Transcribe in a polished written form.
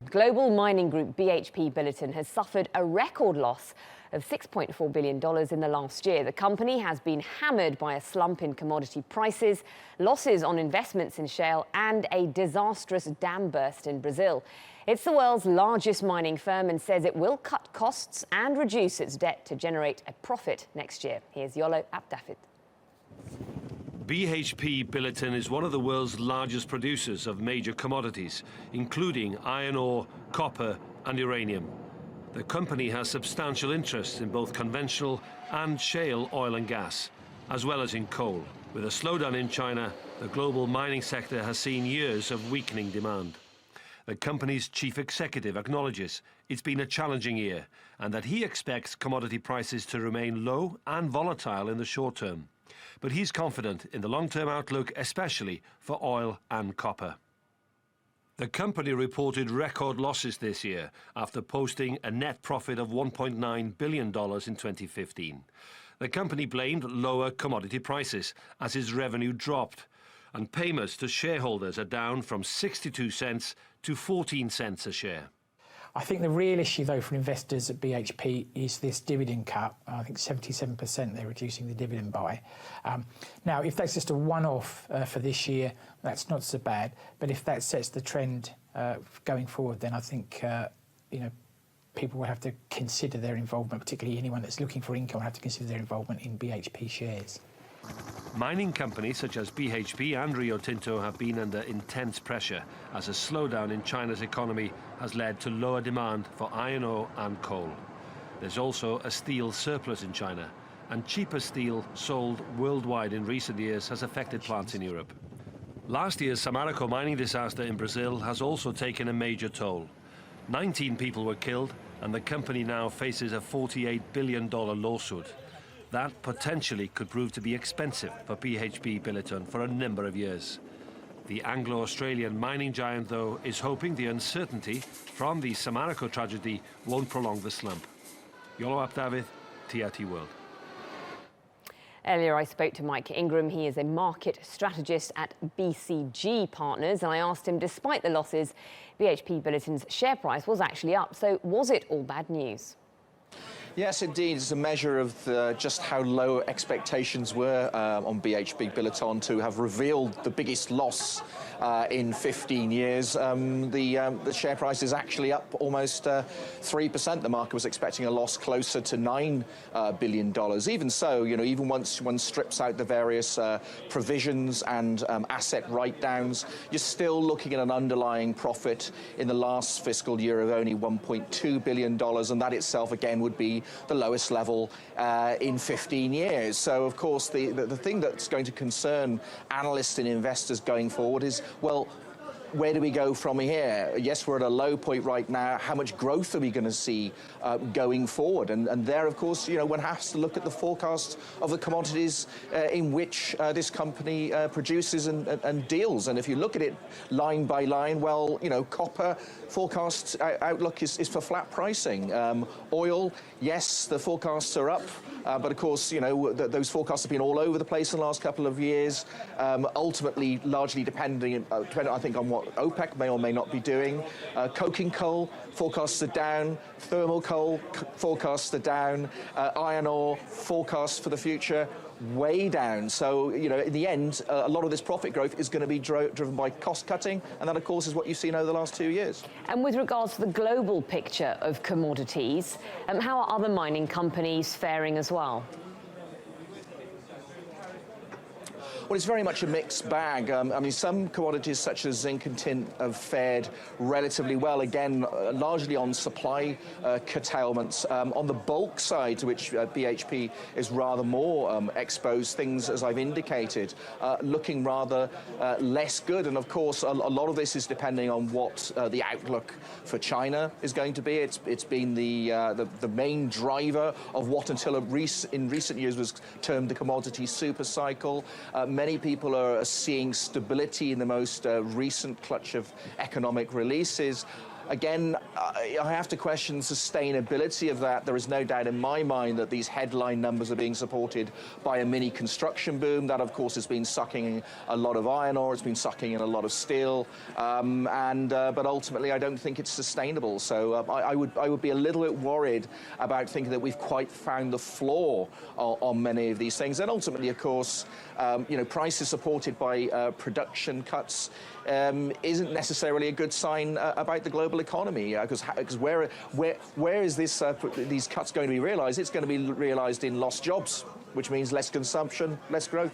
Global mining group BHP Billiton has suffered a record loss of $6.4 billion in the last year. The company has been hammered by a slump in commodity prices, losses on investments in shale, and a disastrous dam burst in Brazil. It's the world's largest mining firm and says it will cut costs and reduce its debt to generate a profit next year. Here's Iolo at Dafydd. BHP Billiton is one of the world's largest producers of major commodities, including iron ore, copper and uranium. The company has substantial interests in both conventional and shale oil and gas, as well as in coal. With a slowdown in China, the global mining sector has seen years of weakening demand. The company's chief executive acknowledges it's been a challenging year and that he expects commodity prices to remain low and volatile in the short term. But he's confident in the long-term outlook, especially for oil and copper. The company reported record losses this year after posting a net profit of $1.9 billion in 2015. The company blamed lower commodity prices as its revenue dropped, and payments to shareholders are down from 62 cents to 14 cents a share. I think the real issue, though, for investors at BHP is this dividend cut. I think 77% they're reducing the dividend by. Now, if that's just a one-off for this year, that's not so bad. But if that sets the trend going forward, then I think people will have to consider their involvement, particularly anyone that's looking for income will have to consider their involvement in BHP shares. Mining companies such as BHP and Rio Tinto have been under intense pressure as a slowdown in China's economy has led to lower demand for iron ore and coal. There's also a steel surplus in China, and cheaper steel sold worldwide in recent years has affected plants in Europe. Last year's Samarco mining disaster in Brazil has also taken a major toll. 19 people were killed, and the company now faces a $48 billion lawsuit. That potentially could prove to be expensive for BHP Billiton for a number of years. The Anglo-Australian mining giant, though, is hoping the uncertainty from the Samarco tragedy won't prolong the slump. Iolo ap Dafydd, TRT World. Earlier I spoke to Mike Ingram. He is a market strategist at BCG Partners, and I asked him, despite the losses, BHP Billiton's share price was actually up. So was it all bad news? Yes, indeed. It's a measure of just how low expectations were on BHP Billiton to have revealed the biggest loss in 15 years. The share price is actually up almost 3%. The market was expecting a loss closer to $9 billion. Even so, even once one strips out the various provisions and asset write-downs, you're still looking at an underlying profit in the last fiscal year of only $1.2 billion, and that itself, again, would be the lowest level in 15 years. So, of course, the thing that's going to concern analysts and investors going forward is, well, where do we go from here? Yes, we're at a low point right now. How much growth are we going to see going forward? And there, of course, one has to look at the forecast of the commodities in which this company produces and deals. And if you look at it line by line, well, copper forecast outlook is for flat pricing. Oil, yes, the forecasts are up. But of course, those forecasts have been all over the place in the last couple of years, ultimately largely depending, I think, on what OPEC may or may not be doing. Coking coal forecasts are down, thermal coal forecasts are down, iron ore forecasts for the future way down. So, in the end, a lot of this profit growth is going to be driven by cost cutting, and that, of course, is what you've seen over the last 2 years. And with regards to the global picture of commodities, how are other mining companies faring as well? Well, it's very much a mixed bag. Some commodities such as zinc and tin have fared relatively well, again, largely on supply curtailments. On the bulk side, to which BHP is rather more exposed, things, as I've indicated, looking rather less good. And, of course, a lot of this is depending on what the outlook for China is going to be. It's been the main driver of what until in recent years was termed the commodity super cycle. Many people are seeing stability in the most recent clutch of economic releases. Again, I have to question sustainability of that. There is no doubt in my mind that these headline numbers are being supported by a mini construction boom. That, of course, has been sucking a lot of iron ore. It's been sucking in a lot of steel. But ultimately, I don't think it's sustainable. So I would be a little bit worried about thinking that we've quite found the floor on many of these things. And ultimately, of course, prices supported by production cuts isn't necessarily a good sign about the global economy, because where is these cuts going to be realised? It's going to be realised in lost jobs, which means less consumption, less growth.